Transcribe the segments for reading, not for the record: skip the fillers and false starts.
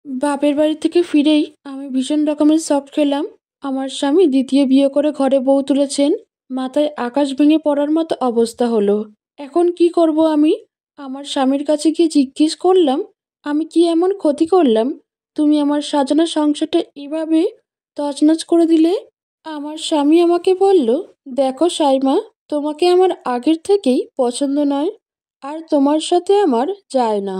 বাপের বাড়ি থেকে ফিরেই আমি ভীষণ রকমের শক খেলাম। আমার স্বামী দ্বিতীয় বিয়ে করে ঘরে বউ তুলেছেন। মাথায় আকাশ ভেঙে পড়ার মতো অবস্থা হলো। এখন কি করব আমি? আমার স্বামীর কাছে গিয়ে জিজ্ঞেস করলাম, আমি কি এমন ক্ষতি করলাম তুমি আমার সাজানো সংসারটা এভাবে তছনছ করে দিলে? আমার স্বামী আমাকে বলল, দেখো সাইমা, তোমাকে আমার আগের থেকেই পছন্দ নয়, আর তোমার সাথে আমার যায় না।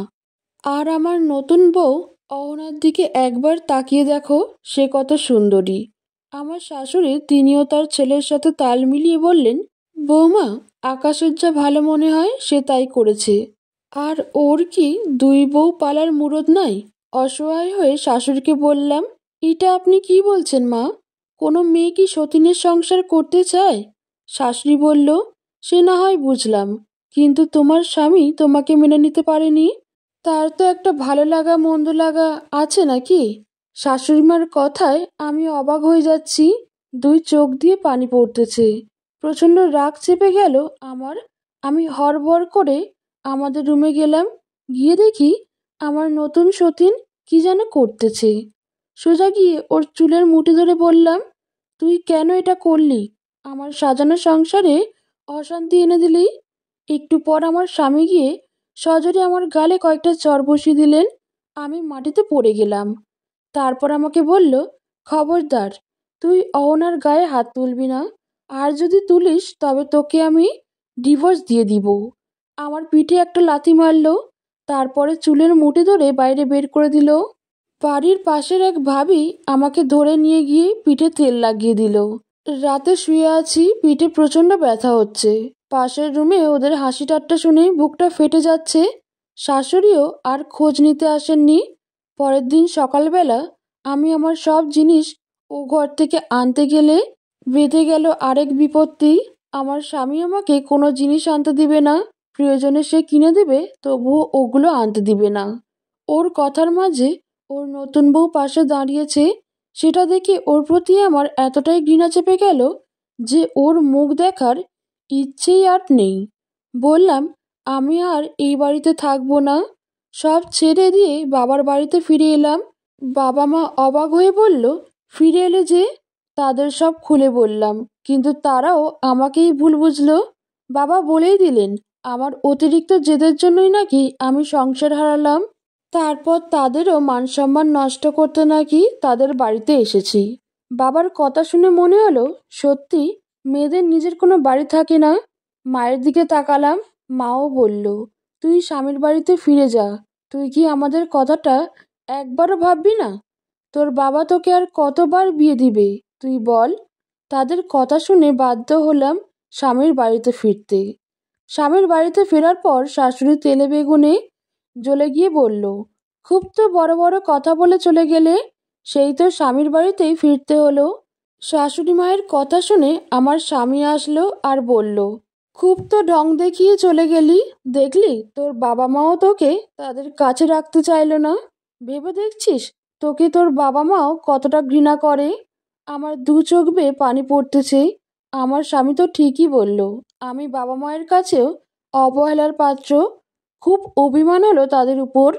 আর আমার নতুন বউ অহনার দিকে একবার তাকিয়ে দেখো, সে কত সুন্দরী। আমার শাশুড়ি তিনিও তার ছেলের সাথে তাল মিলিয়ে বললেন, বৌমা, আকাশের যা ভালো মনে হয় সে তাই করেছে। আর ওর কি দুই বউ পালার মুরদ নাই? অসহায় হয়ে শাশুড়িকে বললাম, এটা আপনি কি বলছেন মা? কোনো মেয়ে কি সতীনের সংসার করতে চায়? শাশুড়ি বলল, সে না হয় বুঝলাম, কিন্তু তোমার স্বামী তোমাকে মেনে নিতে পারেনি। তার তো একটা ভালো লাগা মন্দ লাগা আছে নাকি? শাশুড়িমার কথায় আমি অবাক হয়ে যাচ্ছি। দুই চোখ দিয়ে পানি পড়তেছে। প্রচণ্ড রাগ চেপে গেল আমার। আমি হড়বড় করে আমাদের রুমে গেলাম। গিয়ে দেখি আমার নতুন সতীন কি যেন করতেছে। সোজা গিয়ে ওর চুলের মুঠি ধরে বললাম, তুই কেন এটা করলি? আমার সাজানো সংসারে অশান্তি এনে দিলি। একটু পর আমার স্বামী গিয়ে সজোরে আমার গালে কয়েকটা চড় বসিয়ে দিলেন। আমি মাটিতে পড়ে গেলাম। তারপর আমাকে বলল, খবরদার, তুই অহনার গায়ে হাত তুলবি না। আর যদি তুলিস তবে তোকে আমি ডিভোর্স দিয়ে দিব। আমার পিঠে একটা লাথি মারল। তারপরে চুলের মুঠি ধরে বাইরে বের করে দিল। বাড়ির পাশের এক ভাবি আমাকে ধরে নিয়ে গিয়ে পিঠে তেল লাগিয়ে দিল। রাতে শুয়ে আছি, পিঠে প্রচণ্ড ব্যথা হচ্ছে। পাশের রুমে ওদের হাসি ঠাট্টা শুনে বুকটা ফেটে যাচ্ছে। শাশুড়িও আর খোঁজ নিতে আসেননি। পরের দিন সকালবেলা আমি আমার সব জিনিস ও ঘর থেকে আনতে গেলে বেঁধে গেল আরেক বিপত্তি। আমার স্বামী আমাকে কোনো জিনিস আনতে দিবে না। প্রয়োজনে সে কিনে দেবে, তবুও ওগুলো আনতে দিবে না। ওর কথার মাঝে ওর নতুন বউ পাশে দাঁড়িয়েছে। সেটা দেখে ওর প্রতি আমার এতটাই ঘৃণা চেপে গেল যে ওর মুখ দেখার ইচ্ছেই আর নেই। বললাম, আমি আর এই বাড়িতে থাকবো না। সব ছেড়ে দিয়ে বাবার বাড়িতে ফিরে এলাম। বাবা মা অবাক হয়ে বলল, ফিরে এলে যে? তাদের সব খুলে বললাম, কিন্তু তারাও আমাকেই ভুল বুঝলো। বাবা বলেই দিলেন, আমার অতিরিক্ত জেদের জন্যই নাকি আমি সংসার হারালাম। তারপর তাদেরও মান সম্মান নষ্ট করতে নাকি তাদের বাড়িতে এসেছি। বাবার কথা শুনে মনে হলো সত্যি মেয়েদের নিজের কোনো বাড়ি থাকে না। মায়ের দিকে তাকালাম। মাও বলল, তুই স্বামীর বাড়িতে ফিরে যা। তুই কি আমাদের কথাটা একবারও ভাববি না? তোর বাবা তোকে আর কতবার বিয়ে দিবে তুই বল? তাদের কথা শুনে বাধ্য হলাম স্বামীর বাড়িতে ফিরতে। স্বামীর বাড়িতে ফেরার পর শাশুড়ি তেলে বেগুনে জ্বলে গিয়ে বলল, খুব তো বড় বড় কথা বলে চলে গেলে, সেই তো স্বামীর বাড়িতেই ফিরতে হলো। শাশুড়ি মায়ের কথা শুনে আমার স্বামী আসলো আর বলল, খুব তো ঢং দেখিয়ে চলে গেলি। দেখলি তোর বাবা মাও তোকে তাদের কাছে রাখতে চাইলো না। ভেবে দেখছিস তোকে তোর বাবা মাও কতটা ঘৃণা করে? আমার দু চোখ বেয়ে পানি পড়তেছে। আমার স্বামী তো ঠিকই বলল, আমি বাবা মায়ের কাছেও অবহেলার পাত্র। খুব অভিমান হলো তাদের উপর।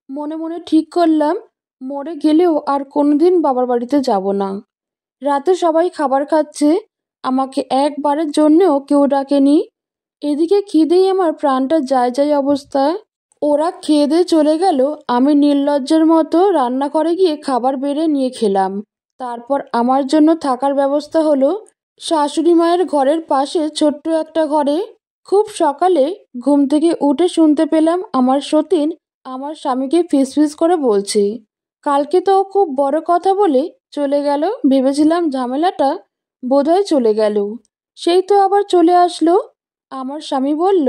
মনে মনে ঠিক করলাম, মরে গেলেও আর কোনোদিন বাবার বাড়িতে যাব না। রাতে সবাই খাবার খাচ্ছে, আমাকে একবারের জন্যেও কেউ ডাকেনি। এদিকে খিদেই আমার প্রাণটা যায় যায় অবস্থা। ওরা খেয়ে দিয়ে চলে গেল। আমি নির্লজ্জের মতো রান্নাঘরে গিয়ে খাবার বেড়ে নিয়ে খেলাম। তারপর আমার জন্য থাকার ব্যবস্থা হলো শাশুড়ি মায়ের ঘরের পাশে ছোট্ট একটা ঘরে। খুব সকালে ঘুম থেকে উঠে শুনতে পেলাম আমার সতীন আমার স্বামীকে ফিসফিস করে বলছে, কালকে তো ও খুব বড় কথা বলে চলে গেল। ভেবেছিলাম ঝামেলাটা বোধহয় চলে গেল, সেই তো আবার চলে আসলো। আমার স্বামী বলল,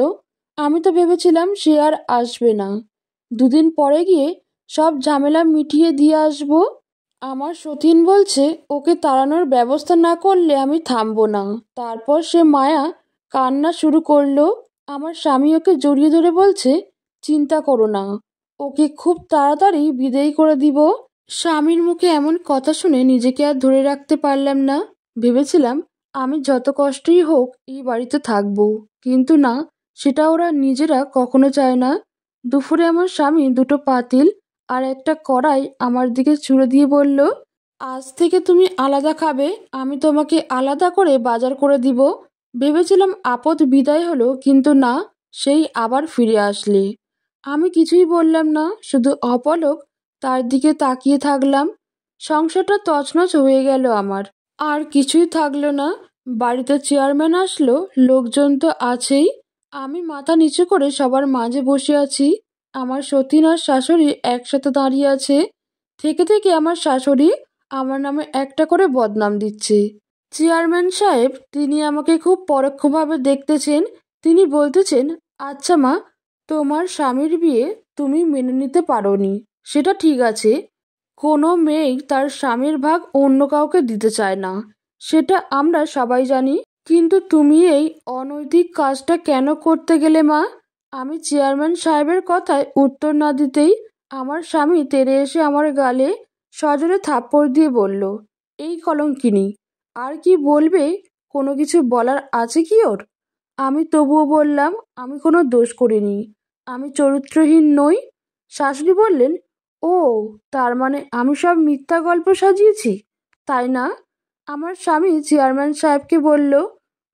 আমি তো ভেবেছিলাম সে আর আসবে না। দুদিন পরে গিয়ে সব ঝামেলা মিটিয়ে দিয়ে আসবো। আমার সতীন বলছে ওকে তাড়ানোর ব্যবস্থা না করলে আমি থামবো না। তারপর সে মায়া কান্না শুরু করলো। আমার স্বামী ওকে জড়িয়ে ধরে বলছে, চিন্তা করো না, ওকে খুব তাড়াতাড়ি বিদেয় করে দিব। স্বামীর মুখে এমন কথা শুনে নিজেকে আর ধরে রাখতে পারলাম না। ভেবেছিলাম আমি যত কষ্টই হোক এই বাড়িতে থাকবো, কিন্তু না, সেটা ওরা নিজেরা কখনো চায় না। দুপুরে আমার স্বামী দুটো পাতিল আর একটা কড়াই আমার দিকে ছুঁড়ে দিয়ে বলল, আজ থেকে তুমি আলাদা খাবে, আমি তোমাকে আলাদা করে বাজার করে দিব। ভেবেছিলাম আপদ বিদায় হলো, কিন্তু না, সেই আবার ফিরে আসলে। আমি কিছুই বললাম না, শুধু অপলক তার দিকে তাকিয়ে থাকলাম। সংসারটা তছনছ হয়ে গেল আমার। আর কিছুই থাকলো না। বাড়িতে চেয়ারম্যান আসলো, লোকজন তো আছেই। আমি মাথা নিচু করে সবার মাঝে বসে আছি। আমার সতীন আর শাশুড়ি একসাথে দাঁড়িয়ে আছে। থেকে থেকে আমার শাশুড়ি আমার নামে একটা করে বদনাম দিচ্ছে। চেয়ারম্যান সাহেব, তিনি আমাকে খুব পরোক্ষভাবে দেখতেছেন। তিনি বলতেছেন, আচ্ছা মা, তোমার স্বামীর বিয়ে তুমি মেনে নিতে পারোনি, সেটা ঠিক আছে। কোনো মেয়েই তার স্বামীর ভাগ অন্য কাউকে দিতে চায় না, সেটা আমরা সবাই জানি। কিন্তু তুমি এই অনৈতিক কাজটা কেন করতে গেলে মা? আমি চেয়ারম্যান সাহেবের কথায় উত্তর না দিতেই আমার স্বামী তেড়ে এসে আমার গালে সজোরে থাপ্পড় দিয়ে বলল, এই কলঙ্কিনী, আর কি বলবে? কোনো কিছু বলার আছে কি ওর? আমি তবুও বললাম, আমি কোনো দোষ করিনি, আমি চরিত্রহীন নই। শাশুড়ি বললেন, ও, তার মানে আমি সব মিথ্যা গল্প সাজিয়েছি, তাই না? আমার স্বামী চেয়ারম্যান সাহেবকে বলল,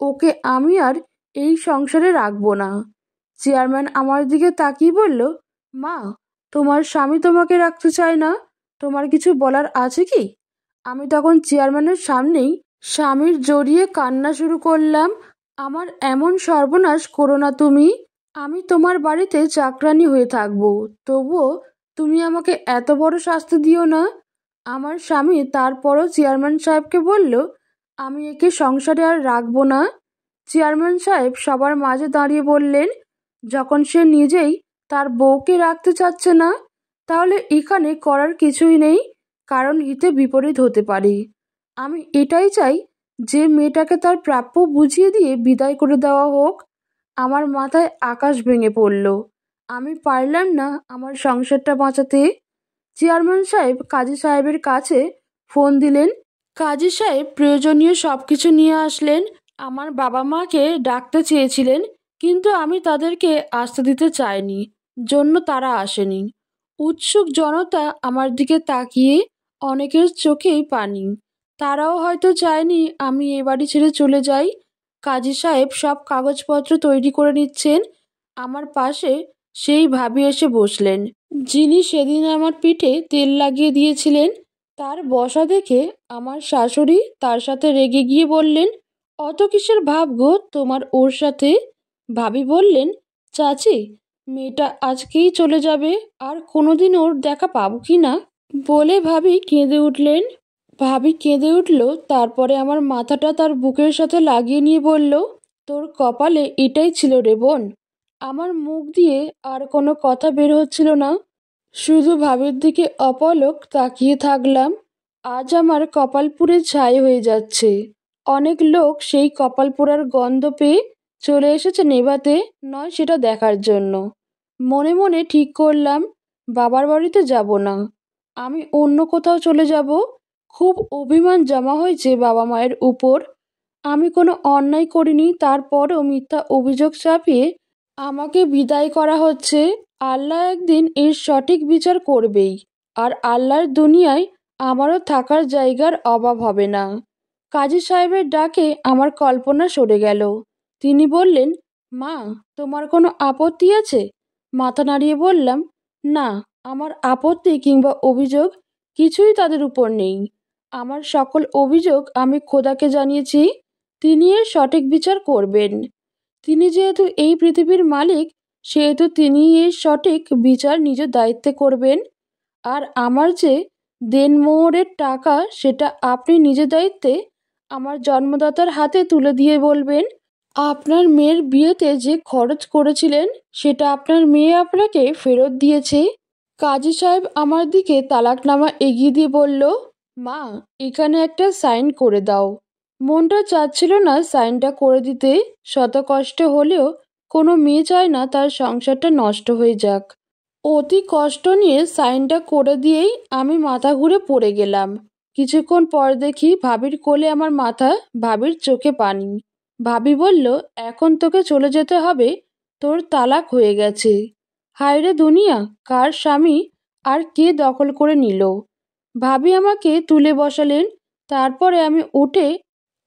ওকে আমি আর এই সংসারে রাখবো না। চেয়ারম্যান আমার দিকে তাকিয়ে বলল, মা, তোমার স্বামী তোমাকে রাখতে চায় না, তোমার কিছু বলার আছে কি? আমি তখন চেয়ারম্যানের সামনেই স্বামীর জড়িয়ে কান্না শুরু করলাম। আমার এমন সর্বনাশ করো না তুমি। আমি তোমার বাড়িতে চাকরানি হয়ে থাকবো, তবুও তুমি আমাকে এত বড় শাস্তি দিও না। আমার স্বামী তারপরও চেয়ারম্যান সাহেবকে বলল, আমি একে সংসারে আর রাখবো না। চেয়ারম্যান সাহেব সবার মাঝে দাঁড়িয়ে বললেন, যখন সে নিজেই তার বউকে রাখতে চাচ্ছে না, তাহলে এখানে করার কিছুই নেই, কারণ হিতে বিপরীত হতে পারে। আমি এটাই চাই, যে মেয়েটাকে তার প্রাপ্য বুঝিয়ে দিয়ে বিদায় করে দেওয়া হোক। আমার মাথায় আকাশ ভেঙে পড়ল। আমি পারলাম না আমার সংসারটা বাঁচাতে। চেয়ারম্যান সাহেব কাজী সাহেবের কাছে ফোন দিলেন। কাজী সাহেব প্রয়োজনীয় সব কিছু নিয়ে আসলেন। আমার বাবা মাকে ডাকতে চেয়েছিলেন, কিন্তু আমি তাদেরকে আসতে দিতে চাইনি, জন্য তারা আসেনি। উৎসুক জনতা আমার দিকে তাকিয়ে, অনেকের চোখেই পানি। তারাও হয়তো চায়নি আমি এ বাড়ি ছেড়ে চলে যাই। কাজী সাহেব সব কাগজপত্র তৈরি করে নিচ্ছেন। আমার পাশে সেই ভাবি এসে বসলেন, যিনি সেদিন আমার পিঠে তেল লাগিয়ে দিয়েছিলেন। তার বসা দেখে আমার শাশুড়ি তার সাথে রেগে গিয়ে বললেন, অত কিসের ভাব গো তোমার ওর সাথে? ভাবি বললেন, চাচি, মেয়েটা আজকেই চলে যাবে, আর কোনোদিন ওর দেখা পাবো কি না? বলে ভাবি কেঁদে উঠলেন। ভাবি কেঁদে উঠল, তারপরে আমার মাথাটা তার বুকের সাথে লাগিয়ে নিয়ে বলল, তোর কপালে এটাই ছিল রে বোন। আমার মুখ দিয়ে আর কোনো কথা বের হচ্ছিল না, শুধু ভাবির দিকে অপলক তাকিয়ে থাকলাম। আজ আমার কপাল পুড়ে ছাই হয়ে যাচ্ছে। অনেক লোক সেই কপাল পোড়ার গন্ধ পেয়ে চলে এসেছে নেভাতে, নয় সেটা দেখার জন্য। মনে মনে ঠিক করলাম, বাবার বাড়িতে যাব না, আমি অন্য কোথাও চলে যাব। খুব অভিমান জমা হয়েছে বাবা মায়ের উপর। আমি কোনো অন্যায় করিনি, তারপরও মিথ্যা অভিযোগ চাপিয়ে আমাকে বিদায় করা হচ্ছে। আল্লাহ একদিন এর সঠিক বিচার করবেই, আর আল্লাহর দুনিয়ায় আমারও থাকার জায়গার অভাব হবে না। কাজী সাহেবের ডাকে আমার কল্পনা সরে গেল। তিনি বললেন, মা, তোমার কোনো আপত্তি আছে? মাথা নাড়িয়ে বললাম, না, আমার আপত্তি কিংবা অভিযোগ কিছুই তাদের উপর নেই। আমার সকল অভিযোগ আমি খোদাকে জানিয়েছি, তিনি এর সঠিক বিচার করবেন। তিনি যেহেতু এই পৃথিবীর মালিক, সেহেতু তিনি এর সঠিক বিচার নিজ দায়িত্বে করবেন। আর আমার যে দেনমোহরের টাকা, সেটা আপনি নিজের দায়িত্বে আমার জন্মদাতার হাতে তুলে দিয়ে বলবেন, আপনার মেয়ের বিয়েতে যে খরচ করেছিলেন, সেটা আপনার মেয়ে আপনাকে ফেরত দিয়েছে। কাজী সাহেব আমার দিকে তালাকনামা এগিয়ে দিয়ে বলল, মা, এখানে একটা সাইন করে দাও। মনটা চাচ্ছিল না সাইনটা করে দিতে, শত কষ্ট হলেও কোনো মেয়ে চায় না তার সংসারটা নষ্ট হয়ে যাক। অতি কষ্ট নিয়ে সাইনটা করে দিয়েই আমি মাথা ঘুরে পড়ে গেলাম। কিছুক্ষণ পর দেখি ভাবির কোলে আমার মাথা, ভাবির চোখে পানি। ভাবি বলল, এখন তোকে চলে যেতে হবে, তোর তালাক হয়ে গেছে। হায় রে দুনিয়া, কার স্বামী আর কে দখল করে নিল। ভাবি আমাকে তুলে বসালেন। তারপরে আমি উঠে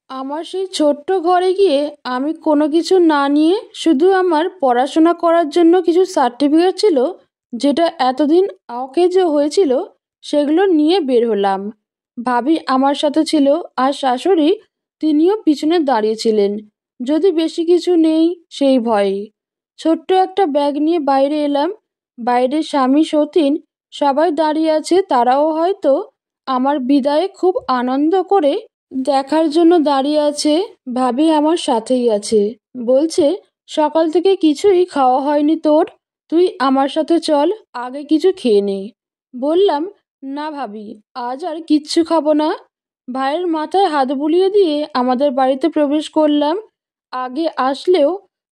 আমার সেই ছোট্ট ঘরে গিয়ে আমি কোনো কিছু না নিয়ে শুধু আমার পড়াশোনা করার জন্য কিছু সার্টিফিকেট ছিল যেটা এতদিন অকেজ হয়েছিল সেগুলো নিয়ে বের হলাম। ভাবি আমার সাথে ছিল, আর শাশুড়ি তিনিও পিছনে দাঁড়িয়েছিলেন, যদি বেশি কিছু নেই সেই ভয়ে। ছোট্ট একটা ব্যাগ নিয়ে বাইরে এলাম। বাইরে স্বামী সতীন সবাই দাঁড়িয়ে আছে, তারাও হয়তো আমার বিদায়ে খুব আনন্দ করে দেখার জন্য দাঁড়িয়ে আছে। ভাবি আমার সাথেই আছে, বলছে সকাল থেকে কিছুই খাওয়া হয়নি তোর, তুই আমার সাথে চল, আগে কিছু খেয়ে নে। বললাম না ভাবি, আজ আর কিচ্ছু খাবো না। ভাইয়ের মাথায় হাত বুলিয়ে দিয়ে আমাদের বাড়িতে প্রবেশ করলাম। আগে আসলেও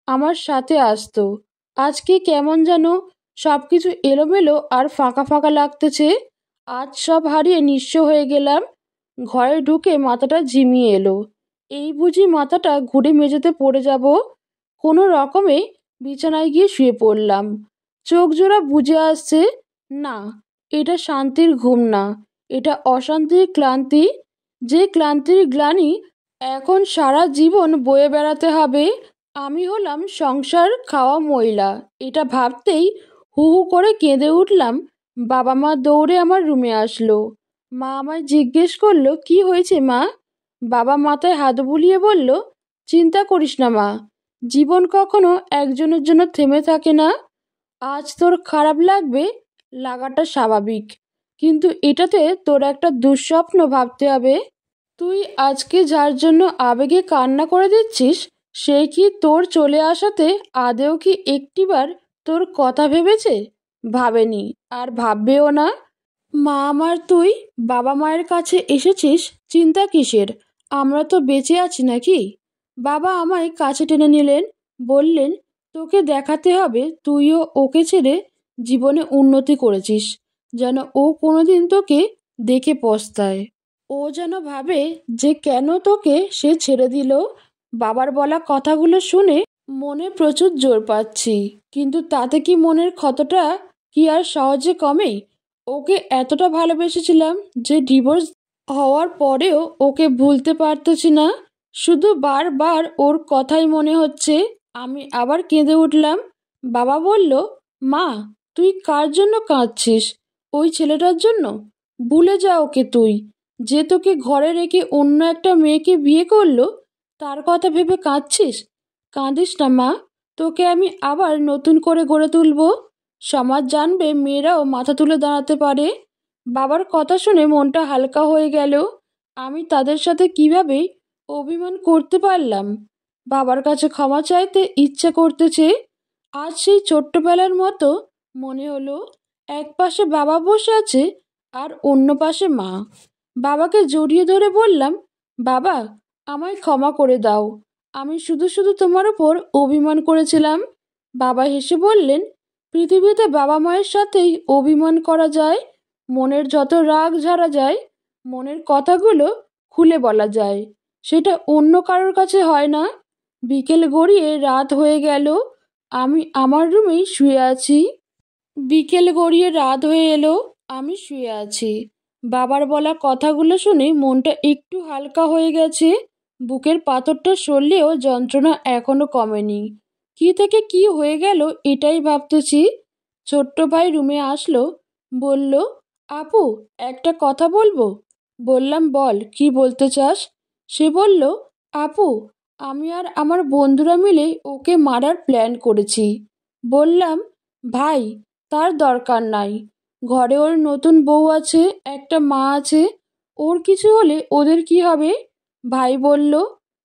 আমার সাথে আসতো, আজকে কেমন যেন সব কিছু এলোমেলো আর ফাঁকা ফাঁকা লাগতেছে। আজ সব হারিয়ে নিঃস্ব হয়ে গেলাম। ঘরে ঢুকে মাথাটা ঝিমিয়ে এলো। এই বুঝি মাথাটা ঘুরে মেঝেতে পড়ে যাব। কোনো রকমে বিছানায় গিয়ে শুয়ে পড়লাম। চোখ জোড়া বুজে আসছে। না, এটা শান্তির ঘুম না, এটা অশান্তির ক্লান্তি। যে ক্লান্তির গ্লানি এখন সারা জীবন বয়ে বেড়াতে হবে। আমি হলাম সংসার খাওয়া মহিলা, এটা ভাবতেই হু হু করে কেঁদে উঠলাম। বাবা মা দৌড়ে আমার রুমে আসলো। মা আমায় জিজ্ঞেস করলো কি হয়েছে মা। বাবা মাথায় হাত বুলিয়ে বলল, চিন্তা করিস না মা, জীবন কখনো একজনের জন্য থেমে থাকে না। আজ তোর খারাপ লাগবে, লাগাটা স্বাভাবিক, কিন্তু এটাতে তোর একটা দুঃস্বপ্ন ভাবতে হবে। তুই আজকে যার জন্য আবেগে কান্না করে দিচ্ছিস সে কি তোর চলে আসাতে আদেও কি একটিবার তোর কথা ভেবেছে? ভাবেনি, আর ভাববেও না। মা আমার, তুই বাবা মায়ের কাছে এসেছিস, চিন্তা কিসের? আমরা তো বেঁচে আছি নাকি? বাবা আমায় কাছে টেনে নিলেন, বললেন তোকে দেখাতে হবে তুইও ওকে ছেড়ে জীবনে উন্নতি করেছিস, যেন ও কোনোদিন তোকে দেখে পস্তায়। ও যেন ভাবে যে কেন তোকে সে ছেড়ে দিল। বাবার বলা কথাগুলো শুনে মনে প্রচুর জোর পাচ্ছি, কিন্তু তাতে কি মনের ক্ষতটা কি আর সহজে কমে? ওকে এতটা ভালোবেসেছিলাম যে ডিভোর্স হওয়ার পরেও ওকে ভুলতে পারতেছি না। শুধু বারবার ওর কথাই মনে হচ্ছে। আমি আবার কেঁদে উঠলাম। বাবা বলল, মা তুই কার জন্য কাঁদছিস? ওই ছেলেটার জন্য? ভুলে যা ওকে তুই, যে তোকে ঘরে রেখে অন্য একটা মেয়েকে বিয়ে করলো তার কথা ভেবে কাঁদছিস। কাঁদিস না মা, তোকে আমি আবার নতুন করে গড়ে তুলব। সমাজ জানবে মেয়েরাও মাথা তুলে দাঁড়াতে পারে। বাবার কথা শুনে মনটা হালকা হয়ে গেল। আমি তাদের সাথে কিভাবে অভিমান করতে পারলাম। বাবার কাছে ক্ষমা চাইতে ইচ্ছা করতেছে। আজ সেই ছোট্টবেলার মতো মনে হলো। এক পাশে বাবা বসে আছে আর অন্য পাশে মা। বাবাকে জড়িয়ে ধরে বললাম, বাবা আমায় ক্ষমা করে দাও, আমি শুধু শুধু তোমার ওপর অভিমান করেছিলাম। বাবা হেসে বললেন, পৃথিবীতে বাবা মায়ের সাথেই অভিমান করা যায়। মনের যত রাগ ঝাড়া যায়, মনের কথাগুলো খুলে বলা যায়, সেটা অন্য কারোর কাছে হয় না। বিকেল গড়িয়ে রাত হয়ে গেল। আমি আমার রুমেই শুয়ে আছি। বিকেল গড়িয়ে রাত হয়ে এলো, আমি শুয়ে আছি। বাবার বলা কথাগুলো শুনে মনটা একটু হালকা হয়ে গেছে। বুকের পাথরটা সরলেও যন্ত্রণা এখনো কমেনি। কি থেকে কি হয়ে গেল এটাই ভাবতেছি। ছোট্ট ভাই রুমে আসলো, বলল, আপু একটা কথা বলবো। বললাম, বল, কি বলতে চাস? সে বলল, আপু আমি আর আমার বন্ধুরা মিলে ওকে মারার প্ল্যান করেছি। বললাম, ভাই তার দরকার নাই, ঘরে ওর নতুন বউ আছে, একটা মা আছে, ওর কিছু হলে ওদের কি হবে? ভাই বলল,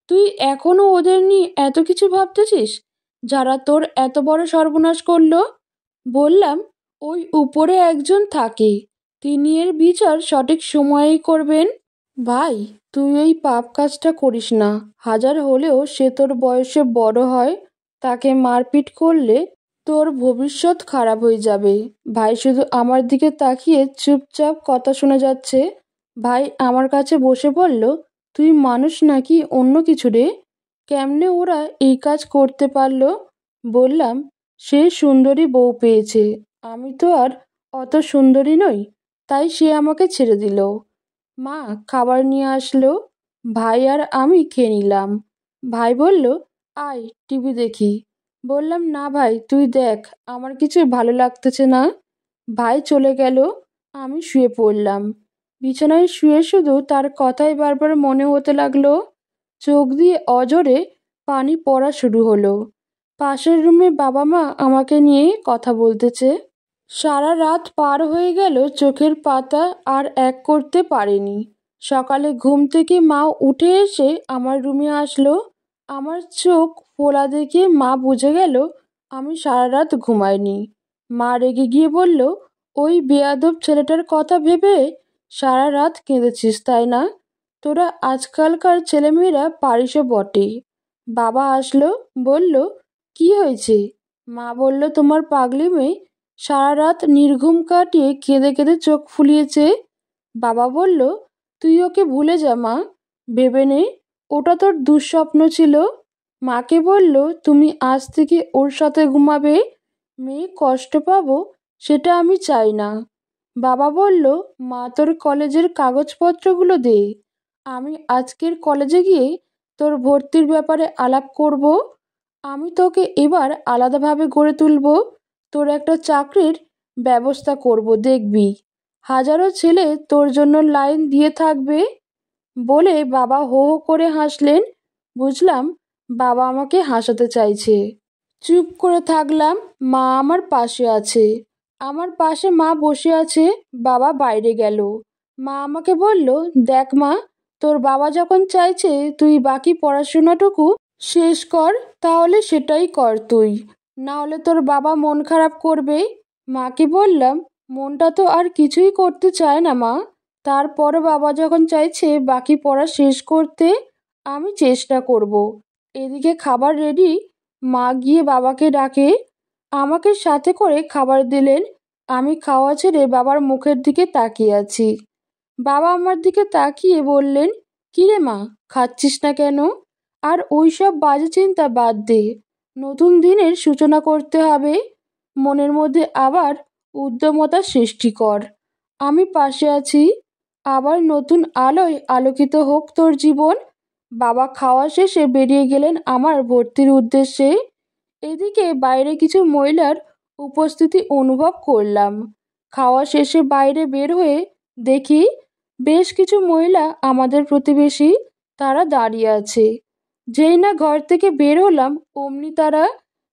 তুই এখনো ওদের নিয়ে এত কিছু ভাবতেছিস, যারা তোর এত বড় সর্বনাশ করলো? বললাম, ওই উপরে একজন থাকে, তিনি এর বিচার সঠিক সময়েই করবেন। ভাই তুই এই পাপ কাজটা করিস না, হাজার হলেও সে তোর বয়সে বড় হয়, তাকে মারপিট করলে তোর ভবিষ্যৎ খারাপ হয়ে যাবে। ভাই শুধু আমার দিকে তাকিয়ে চুপচাপ কথা শুনে যাচ্ছে। ভাই আমার কাছে বসে বলল, তুই মানুষ নাকি অন্য কিছু রে? কেমনে ওরা এই কাজ করতে পারলো? বললাম, সে সুন্দরী বউ পেয়েছে, আমি তো আর অত সুন্দরী নই, তাই সে আমাকে ছেড়ে দিল। মা খাবার নিয়ে আসলো, ভাই আর আমি খেয়ে নিলাম। ভাই বলল, আয় টিভি দেখি। বললাম, না ভাই তুই দেখ, আমার কিছু ভালো লাগতেছে না। ভাই চলে গেল, আমি শুয়ে পড়লাম। বিছানায় শুয়ে শুধু তার কথাই বারবার মনে হতে লাগলো। চোখ দিয়ে অঝরে পানি পড়া শুরু হলো। পাশের রুমে বাবা মা আমাকে নিয়ে কথা বলতেছে। সারা রাত পার হয়ে গেল, চোখের পাতা আর এক করতে পারেনি। সকালে ঘুম থেকে মা উঠে এসে আমার রুমে আসলো। আমার চোখ ফোলা দেখে মা বুঝে গেল আমি সারা রাত ঘুমাইনি। মা রেগে গিয়ে বলল, ওই বেয়াদব ছেলেটার কথা ভেবে সারা রাত কেঁদেছিস তাই না? তোরা আজকালকার ছেলেমেয়েরা পারিসও বটে। বাবা আসলো, বলল, কি হয়েছে? মা বলল, তোমার পাগলি মেয়ে সারা রাত নির্ঘুম কাটিয়ে কেঁদে কেঁদে চোখ ফুলিয়েছে। বাবা বলল, তুই ওকে ভুলে যা মা, ভেবে নে ওটা তোর দুঃস্বপ্ন ছিল। মাকে বলল, তুমি আজ থেকে ওর সাথে ঘুমাবে, মেয়ে কষ্ট পাবো সেটা আমি চাই না। বাবা বলল, মা তোর কলেজের কাগজপত্রগুলো দে, আমি আজকের কলেজে গিয়ে তোর ভর্তির ব্যাপারে আলাপ করব। আমি তোকে এবার আলাদাভাবে গড়ে তুলব, তোর একটা চাকরির ব্যবস্থা করব, দেখবি হাজারো ছেলে তোর জন্য লাইন দিয়ে থাকবে। বলে বাবা হো হো করে হাসলেন। বুঝলাম বাবা আমাকে হাসাতে চাইছে। চুপ করে থাকলাম। মা আমার পাশে আছে, আমার পাশে মা বসে আছে। বাবা বাইরে গেল। মা আমাকে বলল, দেখ মা, তোর বাবা যখন চাইছে তুই বাকি পড়াশোনাটুকু শেষ কর, তাহলে সেটাই কর তুই, না হলে তোর বাবা মন খারাপ করবে। মাকে বললাম, মনটা তো আর কিছুই করতে চায় না মা, তারপরও বাবা যখন চাইছে বাকি পড়া শেষ করতে, আমি চেষ্টা করব। এদিকে খাবার রেডি। মা গিয়ে বাবাকে ডাকে, আমাকে সাথে করে খাবার দিলেন। আমি খাওয়া ছেড়ে বাবার মুখের দিকে তাকিয়ে আছি। বাবা আমার দিকে তাকিয়ে বললেন, কিরে মা, খাচ্ছিস না কেন? আর ওই সব বাজে চিন্তা বাদ দে, নতুন দিনের সূচনা করতে হবে, মনের মধ্যে আবার উদ্যমতা সৃষ্টি কর। আমি পাশে আছি, আবার নতুন আলোয় আলোকিত হোক তোর জীবন। বাবা খাওয়া শেষে বেরিয়ে গেলেন আমার ভর্তির উদ্দেশ্যে। এদিকে বাইরে কিছু মহিলার উপস্থিতি অনুভব করলাম। খাওয়া শেষে বাইরে বের হয়ে দেখি বেশ কিছু মহিলা আমাদের প্রতিবেশী, তারা দাঁড়িয়ে আছে। যেই না ঘর থেকে বের হলাম অমনি তারা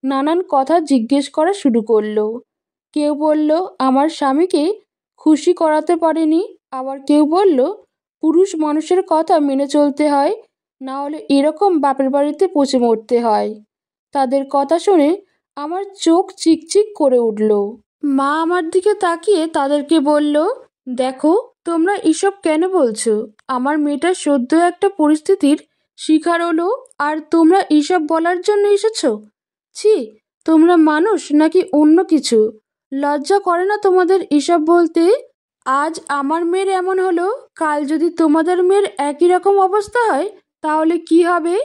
নানান কথা জিজ্ঞেস করা শুরু করলো। কেউ বলল আমার স্বামীকে খুশি করাতে পারেনি, আবার কেউ বলল পুরুষ মানুষের কথা মেনে চলতে হয়, না হলে এরকম বাপের বাড়িতে পচে মরতে হয়। তাদের কথা শুনে আমার চোখ চিকচিক করে উঠল। মা আমার দিকে তাকিয়ে তাদেরকে বলল, দেখো তোমরা এসব কেন বলছো? আমার মেয়েটা সদ্য একটা পরিস্থিতির শিকার হলো, আর তোমরা এসব বলার জন্য এসেছো? ছি, তোমরা মানুষ নাকি অন্য কিছু? লজ্জা করে না তোমাদের এসব বলতে? আজ আমার মেয়ের এমন হলো, কাল যদি তোমাদের মেয়ের একই রকম অবস্থা হয় তাহলে কি হবে?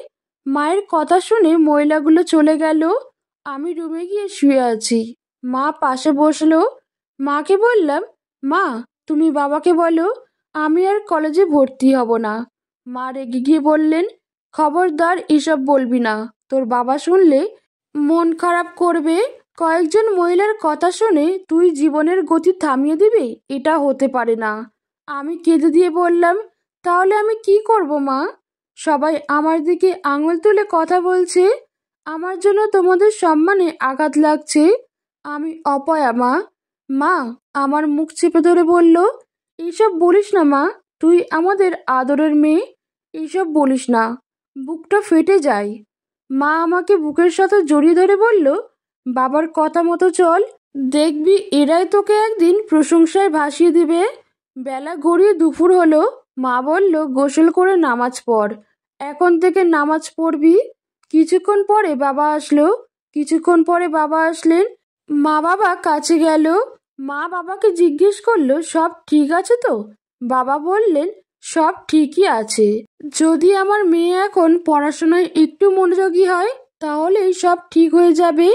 মায়ের কথা শুনে মহিলাগুলো চলে গেল। আমি রুমে গিয়ে শুয়ে আছি। মা পাশে বসলো। মাকে বললাম, মা তুমি বাবাকে বলো আমি আর কলেজে ভর্তি হব না। মা রেগে গিয়ে বললেন, খবরদার এসব বলবি না, তোর বাবা শুনলে মন খারাপ করবে। কয়েকজন মহিলার কথা শুনে তুই জীবনের গতি থামিয়ে দিবি? এটা হতে পারে না। আমি কেঁদে দিয়ে বললাম, তাহলে আমি কি করব মা? সবাই আমার দিকে আঙুল তুলে কথা বলছে, আমার জন্য তোমাদের সম্মানে আঘাত লাগছে। আমি অপয়া মা। মা আমার মুখ চেপে ধরে বলল, এইসব বলিস না মা, তুই আমাদের আদরের মেয়ে, এইসব বলিস না, বুকটা ফেটে যায়। মা আমাকে বুকের সাথে জড়িয়ে ধরে বলল, বাবার কথা মতো চল, দেখবি এরাই তোকে একদিন প্রশংসায় ভাসিয়ে দিবে। বেলা গড়িয়ে দুপুর হলো। মা বলল, গোসল করে নামাজ পড়, এখন থেকে নামাজ পড়বি। কিছুক্ষণ পরে বাবা আসলো। কিছুক্ষণ পরে বাবা আসলেন। মা বাবা কাছে গেল। মা বাবাকে জিজ্ঞেস করলো, সব ঠিক আছে তো? বাবা বললেন, সব ঠিকই আছে, যদি আমার মেয়ে এখন পড়াশোনায় একটু মনোযোগী হয় তাহলেই সব ঠিক হয়ে যাবে।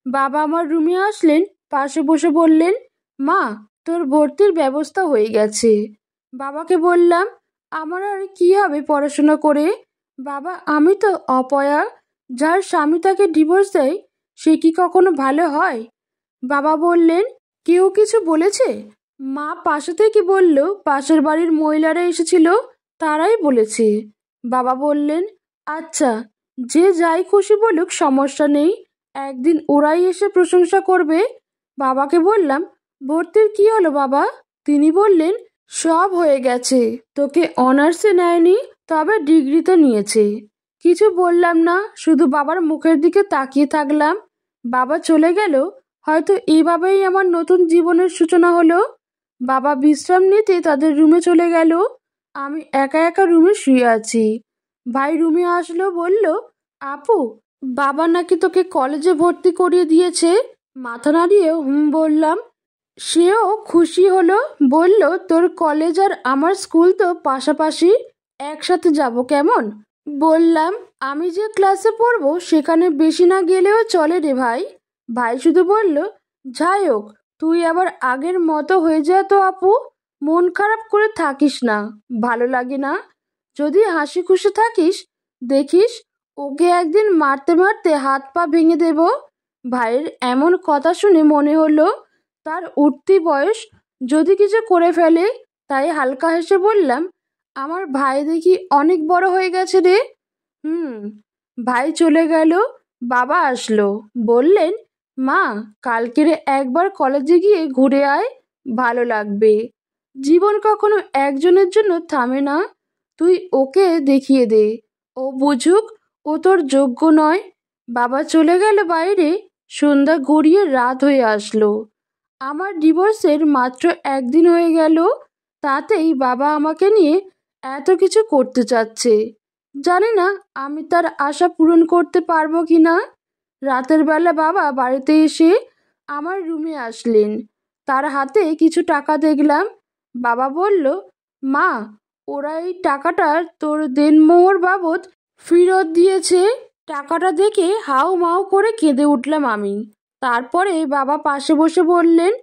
বাবা আমার রুমে আসলেন, পাশে বসে বললেন, মা, তোর ভর্তির ব্যবস্থা হয়ে গেছে। বাবাকে বললাম, আমার আর কি হবে পড়াশোনা করে? বাবা, আমি তো অপয়া। যার স্বামী তাকে ডিভোর্স দেয় সে কি কখনো ভালো হয়? বাবা বললেন, কেউ কিছু বলেছে? মা পাশে থেকে বলল, পাশের বাড়ির মহিলারা এসেছিল, তারাই বলেছে। বাবা বললেন, আচ্ছা, যে যাই খুশি বলুক, সমস্যা নেই, একদিন ওরাই এসে প্রশংসা করবে। বাবাকে বললাম, ভর্তির কি হলো বাবা? তিনি বললেন, সব হয়ে গেছে, তোকে অনার্সে নেয়নি, তবে ডিগ্রি তো নিয়েছে। কিছু বললাম না, শুধু বাবার মুখের দিকে তাকিয়ে থাকলাম। বাবা চলে গেল। হয়তো এইভাবেই আমার নতুন জীবনের সূচনা হলো। বাবা বিশ্রাম নিতে তাদের রুমে চলে গেল। আমি একা একা রুমে শুয়ে আছি। ভাই রুমে আসলো, বলল, আপু, বাবা নাকি তোকে কলেজে ভর্তি করিয়ে দিয়েছে। মাথা নাড়িয়ে হুম বললাম। সেও খুশি হলো, বলল, তোর কলেজ আর আমার স্কুল তো পাশাপাশি, একসাথে যাব কেমন? বললাম, আমি যে ক্লাসে পড়বো সেখানে বেশি না গেলেও চলে রে ভাই। ভাই শুধু বলল, যাই হোক, তুই আবার আগের মতো হয়ে যা তো আপু, মন খারাপ করে থাকিস না, ভালো লাগে না। যদি হাসি খুশি থাকিস, দেখিস ওকে একদিন মারতে মারতে হাত পা ভেঙে দেব। ভাইয়ের এমন কথা শুনে মনে হলো তার উঠতি বয়স, যদি কিছু করে ফেলে। তাই হালকা হেসে বললাম, আমার ভাই দেখি অনেক বড় হয়ে গেছে রে। হুম। ভাই চলে গেল। বাবা আসলো, বললেন, মা, কালকেরে একবার কলেজে গিয়ে ঘুরে আয়, ভালো লাগবে। জীবন কখনো একজনের জন্য থামে না। তুই ওকে দেখিয়ে দে, ও বুঝুক ও তোর যোগ্য নয়। বাবা চলে গেল বাইরে। সন্ধ্যা গড়িয়ে রাত হয়ে আসলো। আমার ডিভোর্সের মাত্র একদিন হয়ে গেল, তাতেই বাবা আমাকে নিয়ে এত কিছু করতে চাচ্ছে। জানি না আমি তার আশা পূরণ করতে পারবো কি না। রাতের বেলা বাবা বাড়িতে এসে আমার রুমে আসলেন। তার হাতে কিছু টাকা দেখলাম। বাবা বলল, মা, ওরা এই টাকাটা তোর দেনমোহর বাবদ ফেরত দিয়েছে। টাকাটা দেখে হাউ মাউ করে কেঁদে উঠলাম আমি। তারপরে বাবা পাশে বসে বললেন,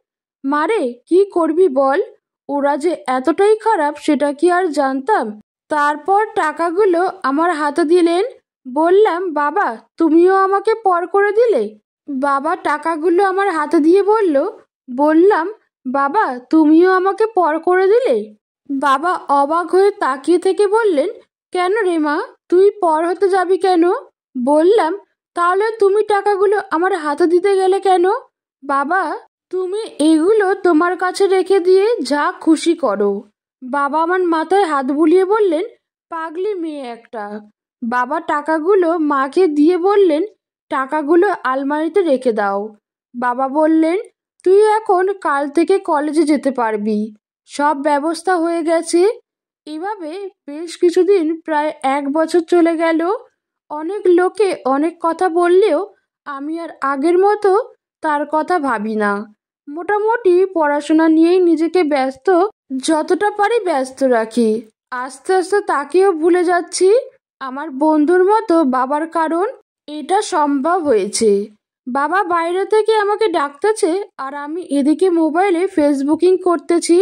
মারে, কি করবি বল? ওরা যে এতটাই খারাপ সেটা কি আর জানতাম? তারপর টাকাগুলো আমার হাতে দিলেন। বললাম, বাবা, তুমিও আমাকে পর করে দিলে? বাবা টাকাগুলো আমার হাতে দিয়ে বললাম, বাবা, তুমিও আমাকে পর করে দিলে? বাবা অবাক হয়ে তাকিয়ে থেকে বললেন, কেন রে মা, তুই পর হতে যাবি কেন? বললাম, তাহলে তুমি টাকাগুলো আমার হাতে দিতে গেলে কেন? বাবা, তুমি এগুলো তোমার কাছে রেখে দিয়ে যা খুশি করো। বাবা আমার মাথায় হাত বুলিয়ে বললেন, পাগলি মেয়ে একটা। বাবা টাকাগুলো মাকে দিয়ে বললেন, টাকাগুলো আলমারিতে রেখে দাও। বাবা বললেন, তুই এখন কাল থেকে কলেজে যেতে পারবি, সব ব্যবস্থা হয়ে গেছে। এভাবে বেশ কিছুদিন, প্রায় 1 বছর চলে গেল। অনেক লোকে অনেক কথা বললেও আমি আর আগের মতো তার কথা ভাবি না। মোটামুটি পড়াশোনা নিয়েই নিজেকে ব্যস্ত, যতটা পারি ব্যস্ত রাখি। আস্তে আস্তে তাকেও ভুলে যাচ্ছি, আমার বন্ধুর মতো বাবার কারণ এটা সম্ভব হয়েছে। বাবা বাইরে থেকে আমাকে ডাকতেছে আর আমি এদিকে মোবাইলে ফেসবুকিং করতেছি।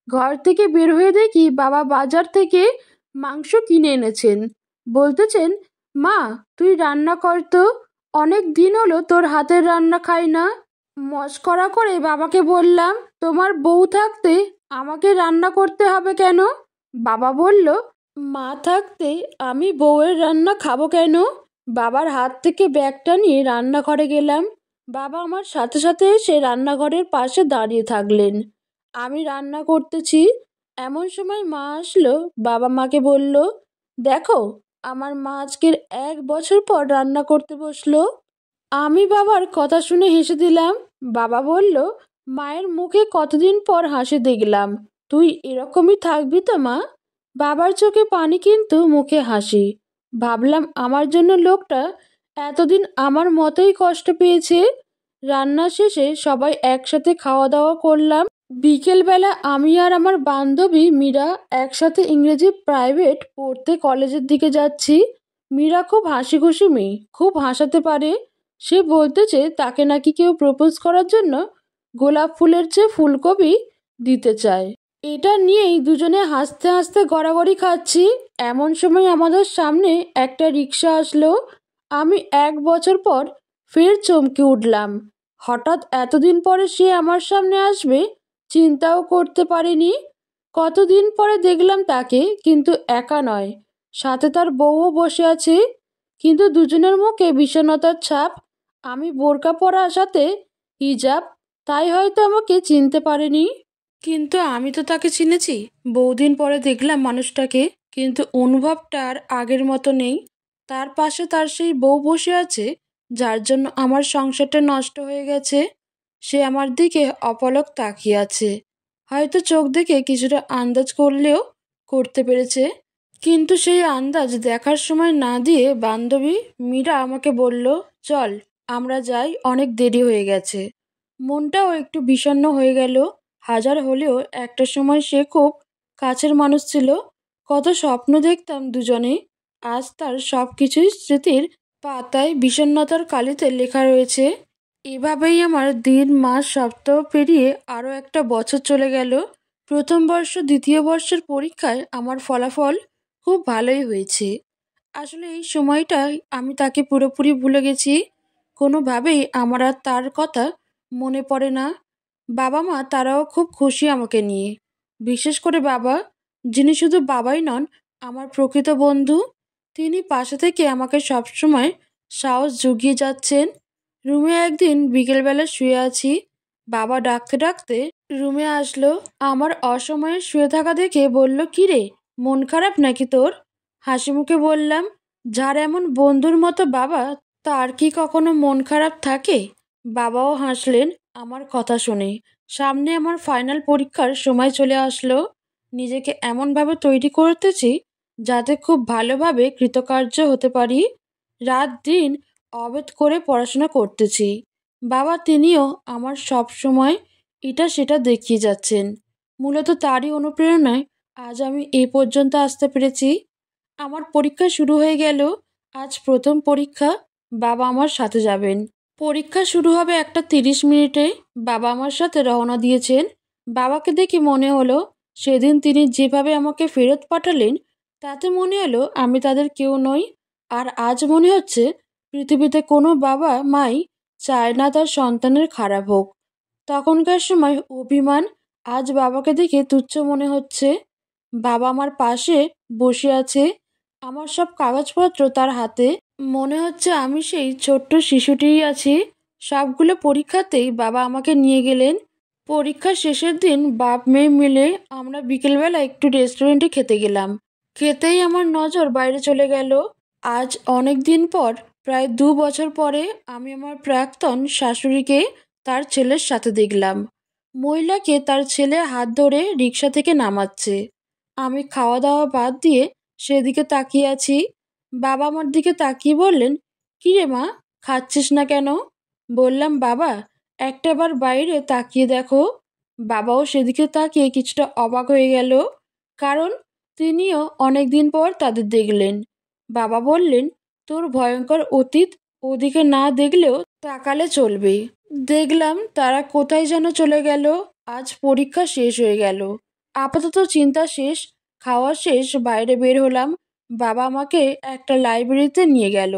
ঘর থেকে বের হয়ে দেখি বাবা বাজার থেকে মাংস কিনে এনেছেন। বলতেছেন, মা, তুই রান্না কর তো, অনেক দিন হলো তোর হাতের রান্না খাই না। মস্করা করে বাবাকে বললাম, তোমার বউ থাকতে আমাকে রান্না করতে হবে কেন? বাবা বলল, মা থাকতে আমি বউয়ের রান্না খাবো কেন? বাবার হাত থেকে ব্যাগটা নিয়ে রান্নাঘরে গেলাম। বাবা আমার সাথে সাথে এসে রান্নাঘরের পাশে দাঁড়িয়ে থাকলেন। আমি রান্না করতেছি, এমন সময় মা আসলো। বাবা মাকে বলল, দেখো, আমার মা আজকের 1 বছর পর রান্না করতে বসলো। আমি বাবার কথা শুনে হেসে দিলাম। বাবা বলল, মায়ের মুখে কতদিন পর হাসি দেখলাম, তুই এরকমই থাকবি তো মা? বাবার চোখে পানি কিন্তু মুখে হাসি। ভাবলাম আমার জন্য লোকটা এতদিন আমার মতোই কষ্ট পেয়েছে। রান্না শেষে সবাই একসাথে খাওয়া দাওয়া করলাম। বিকেলবেলা আমি আর আমার বান্ধবী মীরা একসাথে ইংরেজি প্রাইভেট পড়তে কলেজের দিকে যাচ্ছি। মীরা খুব হাসি খুশি মেয়ে, খুব হাসাতে পারে। সে বলতেছে তাকে নাকি কেউ প্রপোজ করার জন্য গোলাপ ফুলের চেয়ে ফুলকপি দিতে চায়। এটা নিয়েই দুজনে হাসতে হাসতে গড়াগড়ি খাচ্ছি। এমন সময় আমাদের সামনে একটা রিক্সা আসলো। আমি 1 বছর পর ফের চমকে উঠলাম। হঠাৎ এতদিন পরে সে আমার সামনে আসবে চিন্তাও করতে পারিনি। কতদিন পরে দেখলাম তাকে, কিন্তু একা নয়, সাথে তার বউও বসে আছে। কিন্তু দুজনের মুখে বিষণ্ণতার ছাপ। আমি বোরকা পরা, সাথে হিজাব, তাই হয়তো আমাকে চিনতে পারেনি। কিন্তু আমি তো তাকে চিনেছি। বহুদিন পরে দেখলাম মানুষটাকে, কিন্তু অনুভবটা আর আগের মতো নেই। তার পাশে তার সেই বউ বসে আছে, যার জন্য আমার সংসারটা নষ্ট হয়ে গেছে। সে আমার দিকে অপলক তাকিয়ে আছে। হয়তো চোখ দেখে কিছুটা আন্দাজ করলেও করতে পেরেছে। কিন্তু সেই আন্দাজ দেখার সময় না দিয়ে বান্ধবী মীরা আমাকে বলল, চল আমরা যাই, অনেক দেরি হয়ে গেছে। মনটাও একটু বিষণ্ণ হয়ে গেল। হাজার হলেও একটা সময় সে খুব কাছের মানুষ ছিল। কত স্বপ্ন দেখতাম দুজনে। আজ তার সব কিছুই স্মৃতির পাতায় বিষণ্ণতার কালিতে লেখা রয়েছে। এভাবেই আমার দিন, মাস, সপ্তাহ পেরিয়ে আরও একটা বছর চলে গেল। প্রথম বর্ষ, দ্বিতীয় বর্ষের পরীক্ষায় আমার ফলাফল খুব ভালোই হয়েছে। আসলে এই সময়টায় আমি তাকে পুরোপুরি ভুলে গেছি। কোনোভাবেই আমার আর তার কথা মনে পড়ে না। বাবা মা তারাও খুব খুশি আমাকে নিয়ে। বিশেষ করে বাবা, যিনি শুধু বাবাই নন, আমার প্রকৃত বন্ধু। তিনি পাশে থেকে আমাকে সবসময় সাহস জুগিয়ে যাচ্ছেন। রুমে একদিন বিকেলবেলা শুয়ে আছি, বাবা ডাকতে ডাকতে রুমে আসলো। আমার অসময়ে শুয়ে থাকা দেখে বলল, কিরে, মন খারাপ নাকি তোর? হাসি মুখে বললাম, যার এমন বন্ধুর মতো বাবা, তার কি কখনো মন খারাপ থাকে? বাবাও হাসলেন আমার কথা শুনে। সামনে আমার ফাইনাল পরীক্ষার সময় চলে আসলো। নিজেকে এমনভাবে তৈরি করতেছি যাতে খুব ভালোভাবে কৃতকার্য হতে পারি। রাত দিন অবেদ করে পড়াশোনা করতেছি। বাবা তিনিও আমার সব সময় এটা সেটা দেখিয়ে যাচ্ছেন। মূলত তারই অনুপ্রেরণায় আজ আমি এই পর্যন্ত আসতে পেরেছি। আমার পরীক্ষা শুরু হয়ে গেল। আজ প্রথম পরীক্ষা। বাবা আমার সাথে যাবেন। পরীক্ষা শুরু হবে 1:30 বাবা আমার সাথে রওনা দিয়েছেন। বাবাকে দেখে মনে হলো সেদিন তিনি যেভাবে আমাকে ফেরত পাঠালেন, তাতে মনে হলো আমি তাদের কেউ নই। আর আজ মনে হচ্ছে পৃথিবীতে কোনো বাবা মাই চায় না তার সন্তানের খারাপ হোক। তখনকার সময় অভিমান, আজ বাবাকে দেখে তুচ্ছ মনে হচ্ছে। বাবা আমার পাশে বসে আছে, আমার সব কাগজপত্র তার হাতে। মনে হচ্ছে আমি সেই ছোট্ট শিশুটিই আছি। সবগুলো পরীক্ষাতেই বাবা আমাকে নিয়ে গেলেন। পরীক্ষার শেষের দিন বাপ মেয়ে মিলে আমরা বিকেলবেলা একটু রেস্টুরেন্টে খেতে গেলাম। খেতেই আমার নজর বাইরে চলে গেল। আজ অনেক দিন পর, প্রায় 2 বছর পরে, আমি আমার প্রাক্তন শাশুড়িকে তার ছেলের সাথে দেখলাম। মহিলাকে তার ছেলে হাত ধরে রিক্সা থেকে নামাচ্ছে। আমি খাওয়া দাওয়া বাদ দিয়ে সেদিকে তাকিয়ে আছি। বাবা আমার দিকে তাকিয়ে বললেন, কি রে মা, খাচ্ছিস না কেন? বললাম, বাবা একটাবার বাইরে তাকিয়ে দেখো। বাবাও সেদিকে তাকিয়ে কিছুটা অবাক হয়ে গেল, কারণ তিনিও অনেকদিন পর তাদের দেখলেন। বাবা বললেন, তোর ভয়ঙ্কর অতীত ওদিকে না দেখলেও তাকালে চলবে। দেখলাম তারা কোথায় যেন চলে গেল। আজ পরীক্ষা শেষ হয়ে গেল, আপাতত চিন্তা শেষ। খাওয়া শেষ, বাইরে বের হলাম। বাবা আমাকে একটা লাইব্রেরিতে নিয়ে গেল।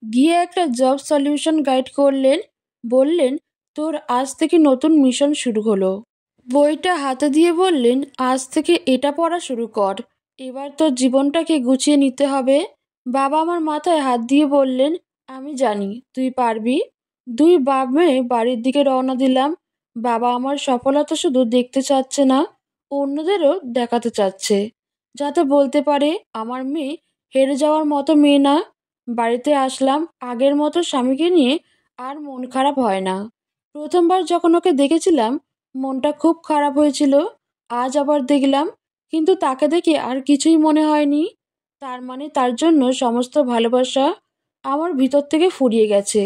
গিয়ে একটা জব সলিউশন গাইড করলেন। বললেন, তোর আজ থেকে নতুন মিশন শুরু হলো। বইটা হাতে দিয়ে বললেন, আজ থেকে এটা পড়া শুরু কর। এবার তোর জীবনটাকে গুছিয়ে নিতে হবে। বাবা আমার মাথায় হাত দিয়ে বললেন, আমি জানি তুই পারবি। দুই বাপ মেয়ে বাড়ির দিকে রওনা দিলাম। বাবা আমার সফলতা শুধু দেখতে চাচ্ছে না, অন্যদেরও দেখাতে চাচ্ছে, যাতে বলতে পারে আমার মেয়ে হেরে যাওয়ার মতো মেয়ে না। বাড়িতে আসলাম। আগের মতো স্বামীকে নিয়ে আর মন খারাপ হয় না। প্রথমবার যখন ওকে দেখেছিলাম মনটা খুব খারাপ হয়েছিল। আজ আবার দেখলাম, কিন্তু তাকে দেখে আর কিছুই মনে হয়নি। তার মানে তার জন্য সমস্ত ভালোবাসা আমার ভিতর থেকে ফুরিয়ে গেছে।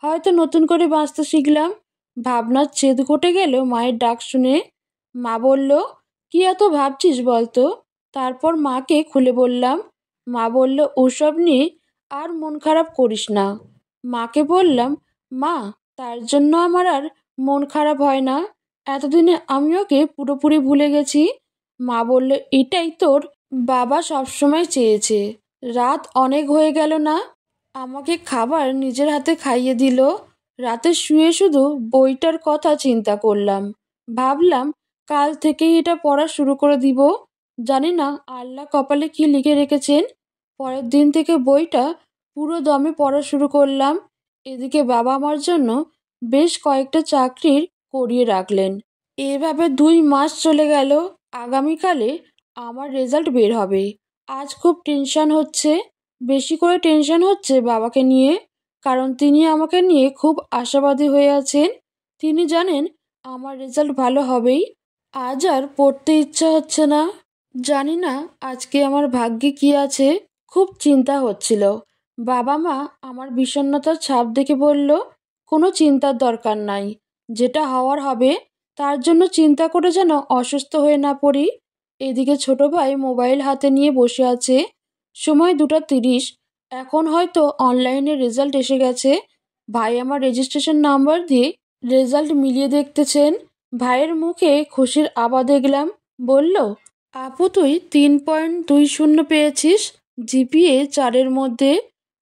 হয়তো নতুন করে বাঁচতে শিখলাম। ভাবনার ছেদ ঘটে গেল মায়ের ডাক শুনে। মা বলল, কি এত ভাবছিস বলতো? তারপর মাকে খুলে বললাম। মা বলল, ওসব নিয়ে আর মন খারাপ করিস না। মাকে বললাম, মা, তার জন্য আমার আর মন খারাপ হয় না? এতদিনে আমি ওকে পুরোপুরি ভুলে গেছি। মা বলল, এটাই তোর বাবা সবসময় চেয়েছে। রাত অনেক হয়ে গেল না? আমাকে খাবার নিজের হাতে খাইয়ে দিল। রাতে শুয়ে শুধু বইটার কথা চিন্তা করলাম। ভাবলাম কাল থেকেই এটা পড়া শুরু করে দিব। জানি না আল্লাহ কপালে কি লিখে রেখেছেন। পরের দিন থেকে বইটা পুরো দমে পড়া শুরু করলাম। এদিকে বাবা আমার জন্য বেশ কয়েকটা চাকরির করিয়ে রাখলেন। এভাবে 2 মাস চলে গেল। আগামীকালে আমার রেজাল্ট বের হবে। আজ খুব টেনশন হচ্ছে। বেশি করে টেনশন হচ্ছে বাবাকে নিয়ে, কারণ তিনি আমাকে নিয়ে খুব আশাবাদী হয়ে আছেন। তিনি জানেন আমার রেজাল্ট ভালো হবেই। আজ আর পড়তে ইচ্ছা হচ্ছে না। জানি না আজকে আমার ভাগ্যে কি আছে। খুব চিন্তা হচ্ছিল। বাবা মা আমার বিষণ্ণতার ছাপ দেখে বলল, কোনো চিন্তার দরকার নাই। যেটা হওয়ার হবে। তার জন্য চিন্তা করে যেন অসুস্থ হয়ে না পড়ি। এদিকে ছোট ভাই মোবাইল হাতে নিয়ে বসে আছে। সময় 2:30। এখন হয়তো অনলাইনে রেজাল্ট এসে গেছে। ভাই আমার রেজিস্ট্রেশন নাম্বার দিয়ে রেজাল্ট মিলিয়ে দেখতেছেন। ভাইয়ের মুখে খুশির আভা দেখলাম। বলল, আপু তুই 3.20 পেয়েছিস, জিপিএ 4-এর মধ্যে।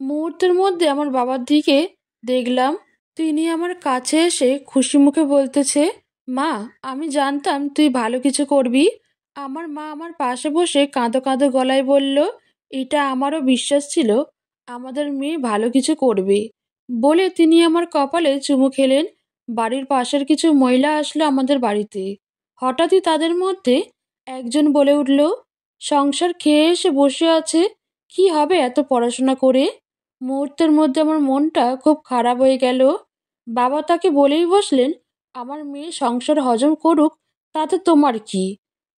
মুহূর্তের মধ্যে আমার বাবার দিকে দেখলাম। তিনি আমার কাছে এসে খুশি মুখে বলতেছে, মা আমি জানতাম তুই ভালো কিছু করবি। আমার মা আমার পাশে বসে কাঁদো কাঁদো গলায় বলল, এটা আমারও বিশ্বাস ছিল আমাদের মেয়ে ভালো কিছু করবে। বলে তিনি আমার কপালে চুমু খেলেন। বাড়ির পাশের কিছু মহিলা আসলো আমাদের বাড়িতে। হঠাৎই তাদের মধ্যে একজন বলে উঠল, সংসার খেয়ে এসে বসে আছে, কি হবে এত পড়াশোনা করে। মুহূর্তের মধ্যে আমার মনটা খুব খারাপ হয়ে গেল। বাবা তাকে বলেই বসলেন, আমার মেয়ে সংসার হজম করুক, তাতে তোমার কি।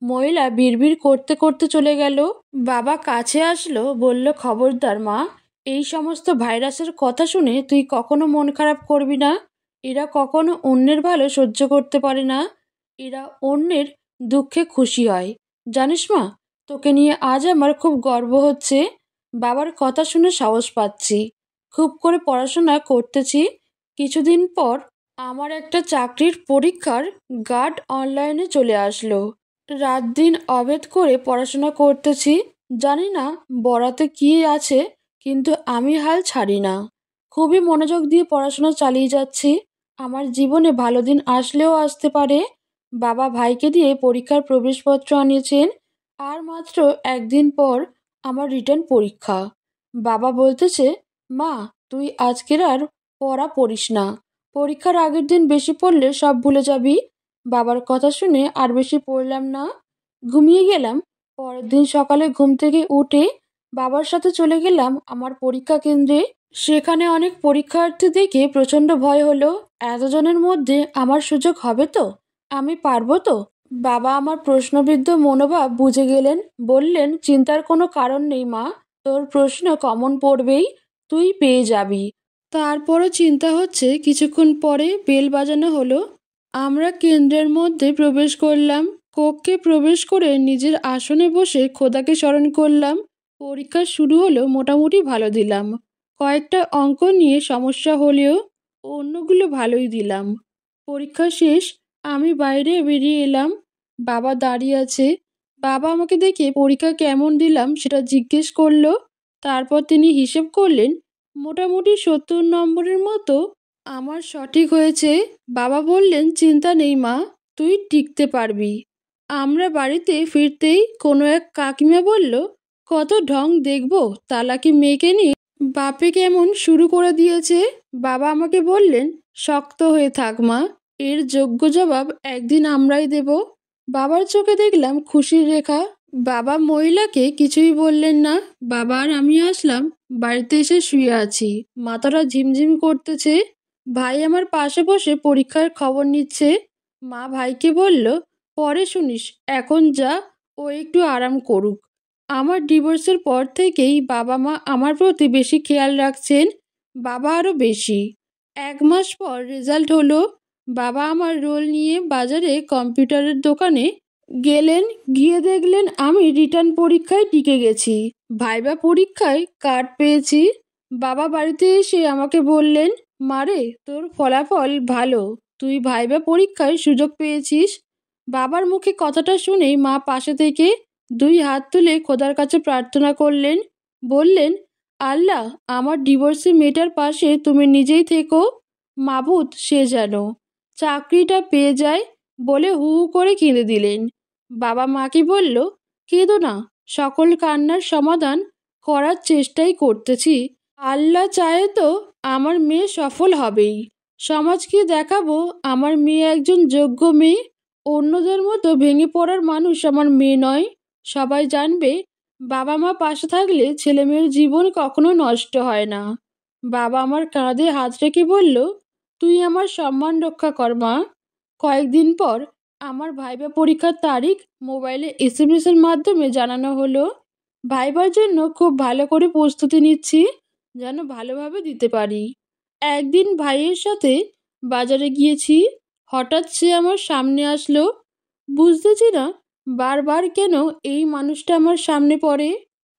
মহিলা বিড়বিড় করতে করতে চলে গেল। বাবা কাছে আসলো, বলল, খবরদার মা, এই সমস্ত ভাইরাসের কথা শুনে তুই কখনো মন খারাপ করবি না। এরা কখনো অন্যের ভালো সহ্য করতে পারে না। এরা অন্যের দুঃখে খুশি হয়। জানিস মা, তোকে নিয়ে আজ আমার খুব গর্ব হচ্ছে। বাবার কথা শুনে সাহস পাচ্ছি। খুব করে পড়াশোনা করতেছি। কিছুদিন পর আমার একটা চাকরির পরীক্ষার গার্ড অনলাইনে চলে আসলো। রাত দিন অভেদ করে পড়াশোনা করতেছি। জানি না বরাতে কি আছে, কিন্তু আমি হাল ছাড়ি না। খুবই মনোযোগ দিয়ে পড়াশোনা চালিয়ে যাচ্ছি। আমার জীবনে ভালো দিন আসলেও আসতে পারে। বাবা ভাইকে দিয়ে পরীক্ষার প্রবেশপত্র আনিয়েছেন। আর মাত্র একদিন পর আমার রিটার্ন পরীক্ষা। বাবা বলতেছে, মা তুই আজকের আর পড়া পড়িস না। পরীক্ষার আগের দিন বেশি পড়লে সব ভুলে যাবি। বাবার কথা শুনে আর বেশি পড়লাম না, ঘুমিয়ে গেলাম। পরের দিন সকালে ঘুম থেকে উঠে বাবার সাথে চলে গেলাম আমার পরীক্ষা কেন্দ্রে। সেখানে অনেক পরীক্ষার্থী দেখে প্রচণ্ড ভয় হলো। এতজনের মধ্যে আমার সুযোগ হবে তো? আমি পারবো তো? বাবা আমার প্রশ্নবিদ্ধ মনোভাব বুঝে গেলেন। বললেন, চিন্তার কোনো কারণ নেই মা, তোর প্রশ্ন কমন পড়বেই, তুই পেয়ে যাবি। তারপরও চিন্তা হচ্ছে। কিছুক্ষণ পরে বেল বাজানো হলো। আমরা কেন্দ্রের মধ্যে প্রবেশ করলাম। কক্ষে প্রবেশ করে নিজের আসনে বসে খোদাকে স্মরণ করলাম। পরীক্ষা শুরু হলো, মোটামুটি ভালো দিলাম। কয়েকটা অঙ্ক নিয়ে সমস্যা হলেও অন্যগুলো ভালোই দিলাম। পরীক্ষা শেষ, আমি বাইরে বেরিয়ে এলাম। বাবা দাঁড়িয়ে আছে। বাবা আমাকে দেখে পরীক্ষা কেমন দিলাম সেটা জিজ্ঞেস করলো। তারপর তিনি হিসেব করলেন, মোটামুটি 70 নম্বরের মতো আমার সঠিক হয়েছে। বাবা বললেন, চিন্তা নেই মা, তুই টিকতে পারবি। আমরা বাড়িতে ফিরতেই কোনো এক কাকিমা বলল, কত ঢং দেখবো তালাকি মেয়েকে নিয়ে বাপে কেমন শুরু করে দিয়েছে। বাবা আমাকে বললেন, শক্ত হয়ে থাক মা, এর যোগ্য জবাব একদিন আমরাই দেব। বাবার চোখে দেখলাম খুশির রেখা। বাবা মহিলাকে কিছুই বললেন না। বাবা আর আমি আসলাম। বাড়িতে এসে শুয়ে আছি, মাথাটা ঝিমঝিম করতেছে। ভাই আমার পাশে বসে পরীক্ষার খবর নিচ্ছে। মা ভাইকে বলল, পরে শুনিস, এখন যা, ও একটু আরাম করুক। আমার ডিভোর্সের পর থেকেই বাবা মা আমার প্রতি বেশি খেয়াল রাখছেন। বাবা আরও বেশি। 1 মাস পর রেজাল্ট হলো। বাবা আমার রোল নিয়ে বাজারে কম্পিউটারের দোকানে গেলেন। গিয়ে দেখলেন আমি রিটার্ন পরীক্ষায় টিকে গেছি, ভাইবা পরীক্ষায় কার্ড পেয়েছি। বাবা বাড়িতে এসে আমাকে বললেন, মারে তোর ফলাফল ভালো, তুই ভাইবা পরীক্ষায় সুযোগ পেয়েছিস। বাবার মুখে কথাটা শুনেই মা পাশে থেকে 2 হাত তুলে খোদার কাছে প্রার্থনা করলেন। বললেন, আল্লাহ, আমার ডিভোর্সি মেয়েটার পাশে তুমি নিজেই থেকো। মাবুদ, সে যেন চাকরিটা পেয়ে যায় বলে হু হু করে কেঁদে দিলেন। বাবা মাকে বলল, কেঁদো না, সকল কান্নার সমাধান করার চেষ্টাই করতেছি। আল্লাহ চায় তো আমার মেয়ে সফল হবেই। সমাজকে দেখাবো আমার মেয়ে একজন যোগ্য মেয়ে। অন্যদের মতো ভেঙে পড়ার মানুষ আমার মেয়ে নয়। সবাই জানবে বাবা মা পাশে থাকলে ছেলে মেয়ের জীবন কখনো নষ্ট হয় না। বাবা আমার কাঁধে হাত রেখে বলল, তুই আমার সম্মান রক্ষা কর মা। কয়েকদিন পর আমার ভাইবা পরীক্ষার তারিখ মোবাইলে SMS এর মাধ্যমে জানানো হলো। ভাইবার জন্য খুব ভালো করে প্রস্তুতি নিচ্ছি, যেন ভালোভাবে দিতে পারি। একদিন ভাইয়ের সাথে বাজারে গিয়েছি। হঠাৎ সে আমার সামনে আসলো। বুঝতেছি না বারবার কেন এই মানুষটা আমার সামনে পড়ে।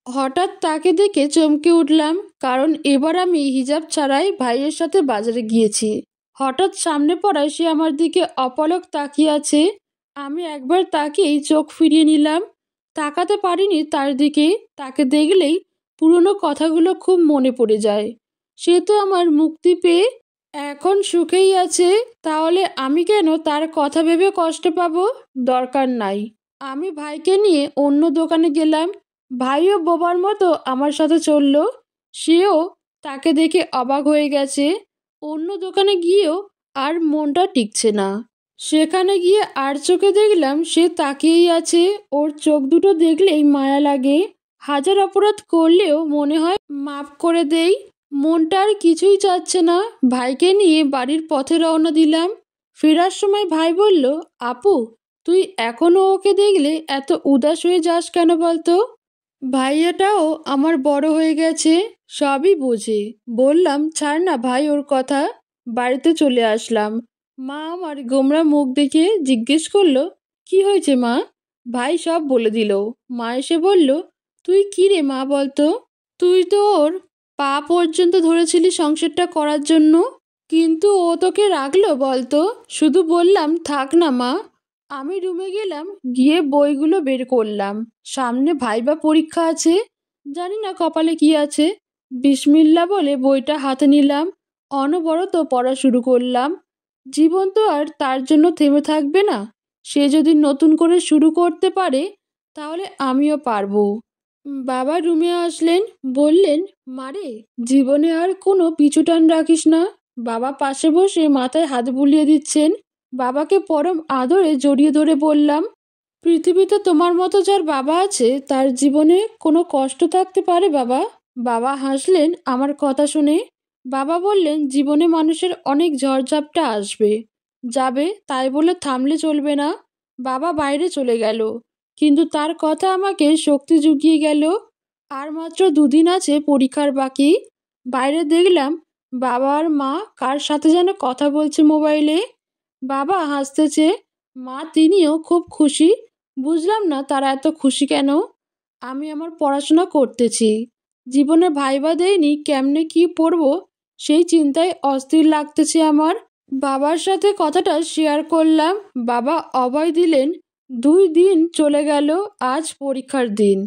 হঠাৎ তাকে দেখে চমকে উঠলাম, কারণ এবার আমি হিজাব ছাড়াই ভাইয়ের সাথে বাজারে গিয়েছি। হঠাৎ সামনে পড়ায় সে আমার দিকে অপলক তাকিয়ে আছে। আমি একবার তাকেই চোখ ফিরিয়ে নিলাম। তাকাতে পারিনি তার দিকে। তাকে দেখলেই পুরনো কথাগুলো খুব মনে পড়ে যায়। সে তো আমার মুক্তি পেয়ে এখন সুখেই আছে, তাহলে আমি কেন তার কথা ভেবে কষ্ট পাবো? দরকার নাই। আমি ভাইকে নিয়ে অন্য দোকানে গেলাম। ভাইও বোবার মতো আমার সাথে চলল। সেও তাকে দেখে অবাক হয়ে গেছে। অন্য দোকানে গিয়েও আর মনটা টিকছে না। সেখানে গিয়ে আর চোখে দেখলাম সে তাকিয়েই আছে। ওর চোখ দুটো দেখলেই মায়া লাগে। হাজার অপরাধ করলেও মনে হয় মাফ করে দেই। মনটা আর কিছুই চাচ্ছে না। ভাইকে নিয়ে বাড়ির পথে রওনা দিলাম। ফেরার সময় ভাই বলল, আপু, তুই এখনো ওকে দেখলে এত উদাস হয়ে যাস কেন বলতো? ভাইয়াটাও আমার বড় হয়ে গেছে, সবই বোঝে। বললাম, ছাড় না ভাই ওর কথা। বাড়িতে চলে আসলাম। মা আমার গোমরা মুখ দেখে জিজ্ঞেস করলো, কি হয়েছে মা? ভাই সব বলে দিল। মা এসে বলল, তুই কি রে মা বলতো? তুই তো ওর পা পর্যন্ত ধরেছিলি সংসারটা করার জন্য, কিন্তু ও তোকে রাখলো বলতো? শুধু বললাম, থাক না মা। আমি রুমে গেলাম, গিয়ে বইগুলো বের করলাম। সামনে ভাইবা পরীক্ষা আছে, জানি না কপালে কি আছে। বিসমিল্লা বলে বইটা হাতে নিলাম। অনবরত পড়া শুরু করলাম। জীবন তো আর তার জন্য থেমে থাকবে না। সে যদি নতুন করে শুরু করতে পারে, তাহলে আমিও পারবো। বাবা রুমে আসলেন, বললেন, মারে, জীবনে আর কোনো পিছুটান রাখিস না। বাবা পাশে বসে মাথায় হাত বুলিয়ে দিচ্ছেন। বাবাকে পরম আদরে জড়িয়ে ধরে বললাম, পৃথিবীতে তোমার মতো যার বাবা আছে তার জীবনে কোনো কষ্ট থাকতে পারে বাবা? বাবা হাসলেন আমার কথা শুনে। বাবা বললেন, জীবনে মানুষের অনেক ঝড়ঝাপটা আসবে যাবে, তাই বলে থামলে চলবে না। বাবা বাইরে চলে গেল, কিন্তু তার কথা আমাকে শক্তি জুগিয়ে গেল। আর মাত্র 2 দিন আছে পরীক্ষার বাকি। বাইরে দেখলাম বাবা আর মা কার সাথে যেন কথা বলছে মোবাইলে। বাবা হাসতেছে, মা তিনিও খুব খুশি। বুঝলাম না তারা এত খুশি কেন। আমি আমার পড়াশোনা করতেছি। জীবনে ভাইবা দেয়নি, কেমনে কি পড়বো সেই চিন্তায় অস্থির লাগতেছে আমার। বাবার সাথে কথাটা শেয়ার করলাম। বাবা অভয় দিলেন। 2 দিন চলে গেল, আজ পরীক্ষার দিন।